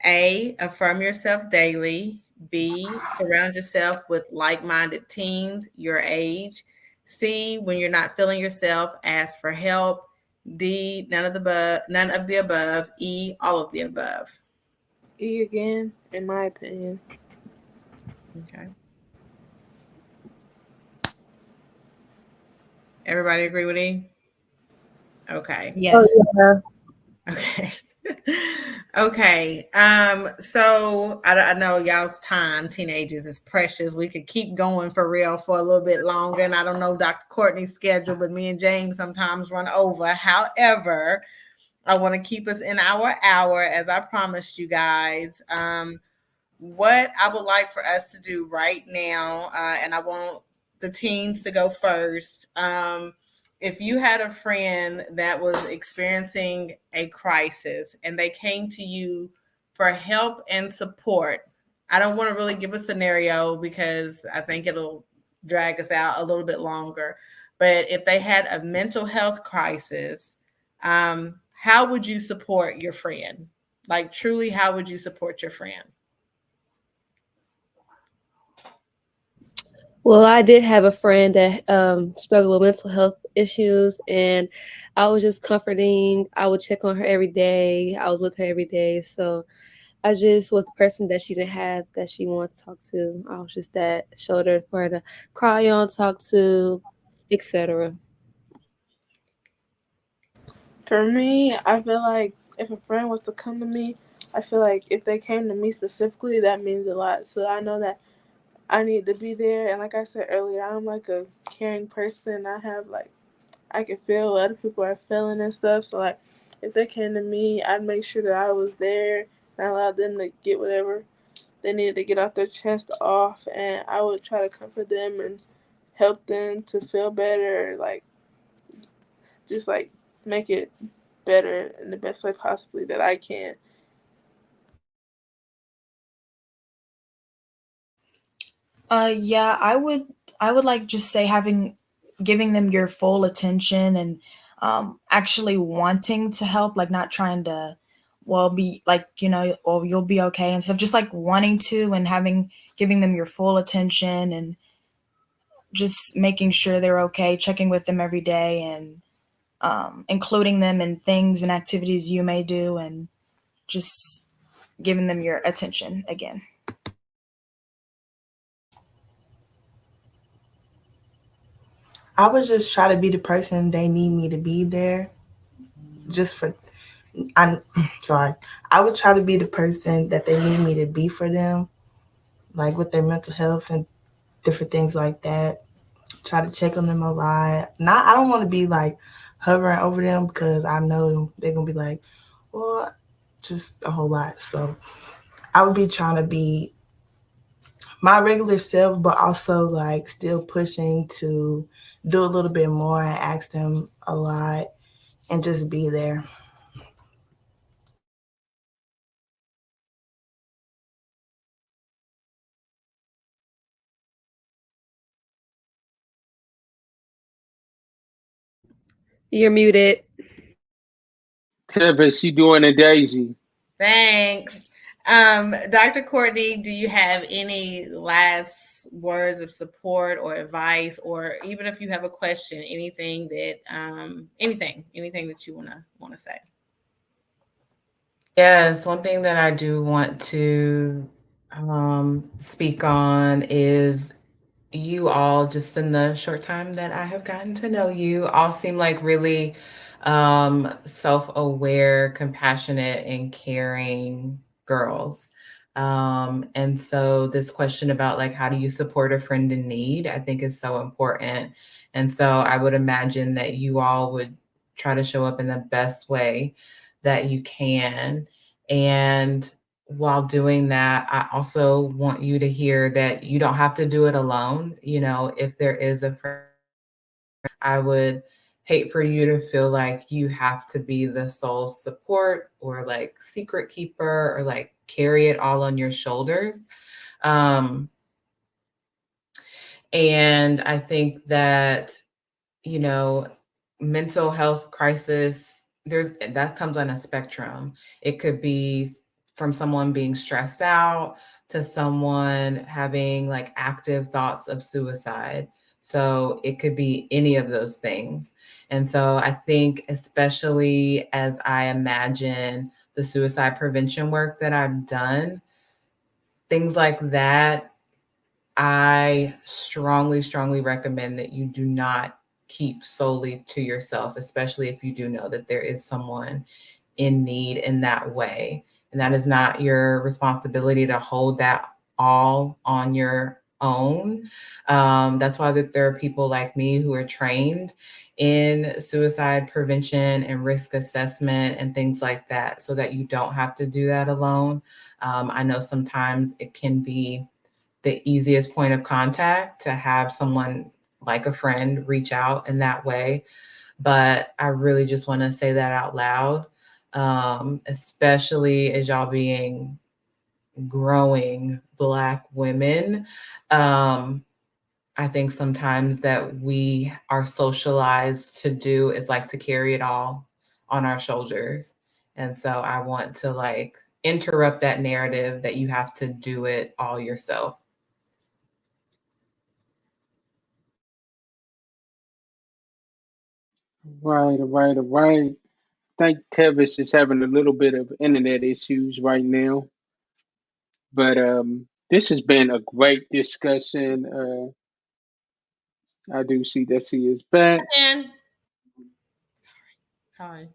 A, affirm yourself daily. B, surround yourself with like-minded teens your age. C, when you're not feeling yourself, ask for help. D, none of the above. E, all of the above. E again, in my opinion. Okay. Everybody agree with E? Okay. yes. Okay. Okay. So I know y'all's time, teenagers, is precious. We could keep going for real for a little bit longer. And I don't know Dr. Courtney's schedule, but me and James sometimes run over. However, I want to keep us in our hour, as I promised you guys. What I would like for us to do right now, and I want the teens to go first. If you had a friend that was experiencing a crisis and they came to you for help and support, I don't want to really give a scenario because I think it'll drag us out a little bit longer. But if they had a mental health crisis, how would you support your friend? Like, truly, how would you support your friend? Well, I did have a friend that struggled with mental health issues, and I was just comforting. I would check on her every day. I was with her every day. So I just was the person that she didn't have that she wanted to talk to. I was just that shoulder for her to cry on, talk to, etc. For me, I feel like if a friend was to come to me, I feel like if they came to me specifically, that means a lot. So I know that I need to be there. And like I said earlier, I'm like a caring person. I can feel what other people are feeling and stuff. So like, if they came to me, I'd make sure that I was there and allowed them to get whatever they needed to get off their chest off, and I would try to comfort them and help them to feel better, like just like make it better in the best way possibly that I can. Yeah, I would like just say giving them your full attention and actually wanting to help, like not trying to be like, oh, you'll be okay and stuff, just like wanting to and giving them your full attention and just making sure they're okay, checking with them every day and including them in things and activities you may do and just giving them your attention again. I would just try to be the person they need me to be there. Just for, I'm sorry. I would try to be the person that they need me to be for them, like with their mental health and different things like that. Try to check on them a lot. Not, I don't want to be like hovering over them because I know they're gonna be like, well, just a whole lot. So I would be trying to be my regular self, but also like still pushing to do a little bit more and ask them a lot and just be there. You're muted. Tevis, you doing a daisy. Thanks. Dr. Courtney, do you have any last words of support or advice, or even if you have a question, anything that anything that you wanna say? Yes, one thing that I do want to speak on is you all, just in the short time that I have gotten to know you, all seem like really self-aware, compassionate, and caring girls. And so this question about like how do you support a friend in need, I think is so important. And so I would imagine that you all would try to show up in the best way that you can. And while doing that, I also want you to hear that you don't have to do it alone. You know, if there is a friend, I would hate for you to feel like you have to be the sole support or like secret keeper or like carry it all on your shoulders. Um, and I think that, you know, mental health crisis, that comes on a spectrum. It could be from someone being stressed out to someone having like active thoughts of suicide. So it could be any of those things. And so I think, especially as I imagine the suicide prevention work that I've done, things like that, I strongly, strongly recommend that you do not keep solely to yourself, especially if you do know that there is someone in need in that way. And that is not your responsibility to hold that all on your own. That's why that there are people like me who are trained in suicide prevention and risk assessment and things like that, so that you don't have to do that alone. I know sometimes it can be the easiest point of contact to have someone like a friend reach out in that way. But I really just want to say that out loud, especially as y'all being growing Black women. I think sometimes that we are socialized to do is like to carry it all on our shoulders. And so I want to like interrupt that narrative that you have to do it all yourself. Right, right, right. Think Tevis is having a little bit of internet issues right now. But this has been a great discussion. I do see that she is back. And sorry.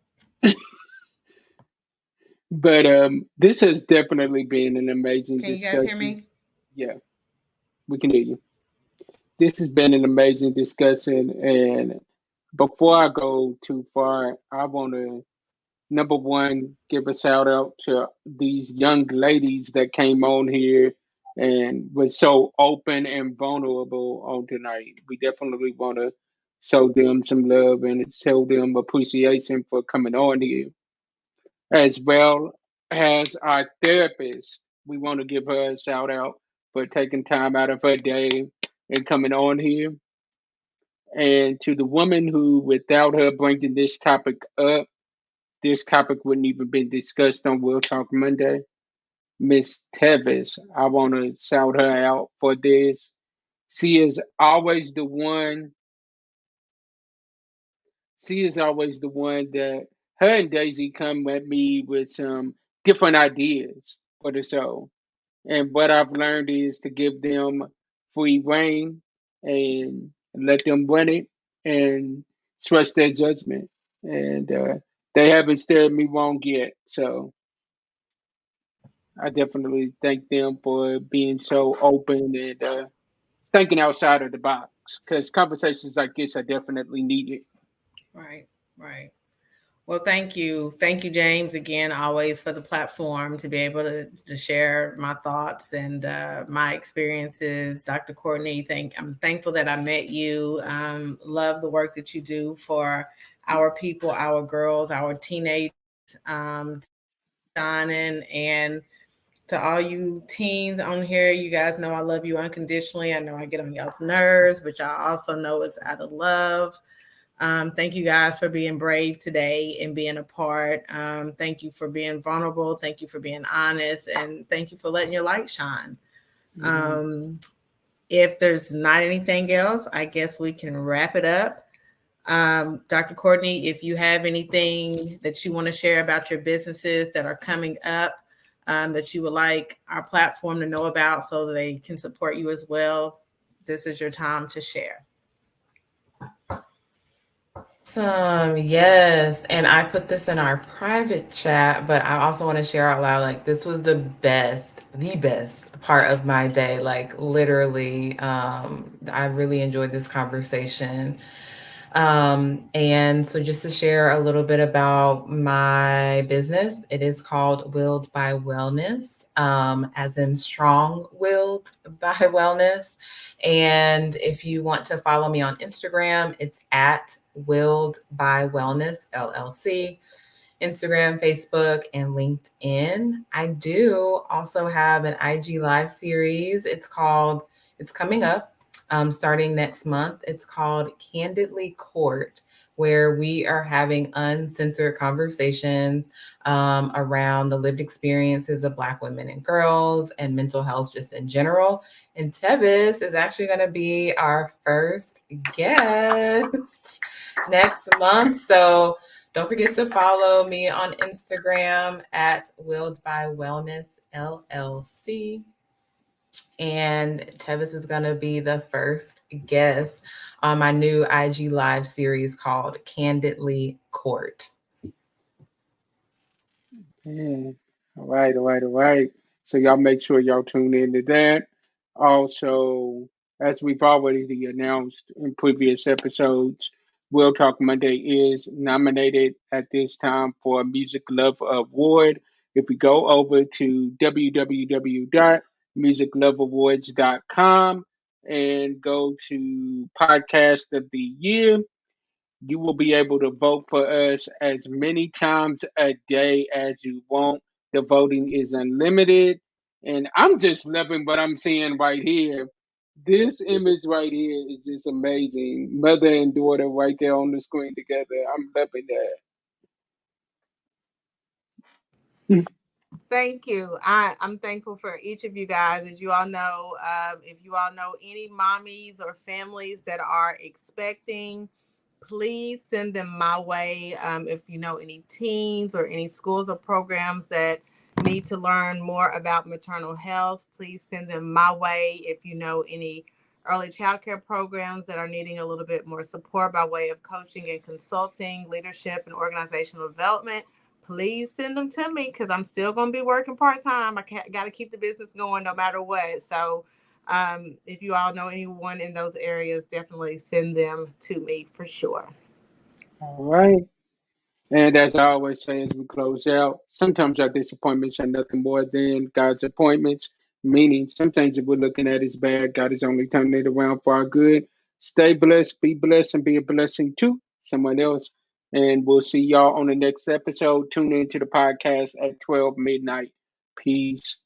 But this has definitely been an amazing Can you guys hear discussion. me? Yeah, we can hear you. This has been an amazing discussion. And before I go too far, I want to, number one, give a shout out to these young ladies that came on here and was so open and vulnerable on tonight. We definitely want to show them some love and show them appreciation for coming on here, as well as our therapist. We want to give her a shout out for taking time out of her day and coming on here. And to the woman who, without her bringing this topic up, this topic wouldn't even been discussed on We'll Talk Monday. Miss Tevis, I want to shout her out for this. She is always the one. She is always the one that her and Daisy come at me with some different ideas for the show. And what I've learned is to give them free reign and let them run it and trust their judgment. And they haven't steered me wrong yet. So I definitely thank them for being so open and thinking outside of the box, because conversations like this are definitely needed. Right, right. Well, thank you. Thank you, James, again, always for the platform to be able to share my thoughts and my experiences. Dr. Courtney, I'm thankful that I met you. Love the work that you do for our people, our girls, our teenagers, Donnan, and to all you teens on here. You guys know I love you unconditionally. I know I get on y'all's nerves, but y'all also know it's out of love. Thank you guys for being brave today and being a part. Thank you for being vulnerable. Thank you for being honest. And thank you for letting your light shine. If there's not anything else, I guess we can wrap it up. Dr. Courtney, if you have anything that you want to share about your businesses that are coming up, that you would like our platform to know about so that they can support you as well, this is your time to share. Yes. And I put this in our private chat, but I also want to share out loud, like, this was the best part of my day. Like, literally, I really enjoyed this conversation. And so just to share a little bit about my business, it is called Willed by Wellness, as in strong willed by wellness. And if you want to follow me on Instagram, it's at Willed by Wellness LLC. Instagram, Facebook, and LinkedIn. I do also have an IG live series. It's coming up starting next month. It's called Candidly Court, where we are having uncensored conversations around the lived experiences of Black women and girls and mental health just in general. And Tevis is actually going to be our first guest next month. So don't forget to follow me on Instagram at Willed by Wellness LLC. And Tevis is going to be the first guest on my new IG live series called Candidly Court. Yeah. All right. So y'all make sure y'all tune in to that. Also, as we've already announced in previous episodes, We'll Talk Monday is nominated at this time for a Music Love Award. If you go over to www.musicloveawards.com and go to Podcast of the Year, you will be able to vote for us as many times a day as you want. The voting is unlimited. And I'm just loving what I'm seeing right here. This image right here is just amazing. Mother and daughter right there on the screen together. I'm loving that. Thank you. I'm thankful for each of you guys. As you all know, if you all know any mommies or families that are expecting, please send them my way. If you know any teens or any schools or programs that need to learn more about maternal health, please send them my way. If you know any early childcare programs that are needing a little bit more support by way of coaching and consulting, leadership, and organizational development, please send them to me because I'm still going to be working part-time. I got to keep the business going no matter what. So if you all know anyone in those areas, definitely send them to me for sure. All right. And as I always say as we close out, sometimes our disappointments are nothing more than God's appointments, meaning some things that we're looking at is bad. God is only turning it around for our good. Stay blessed, be blessed, and be a blessing to someone else. And we'll see y'all on the next episode. Tune into the podcast at 12 midnight. Peace.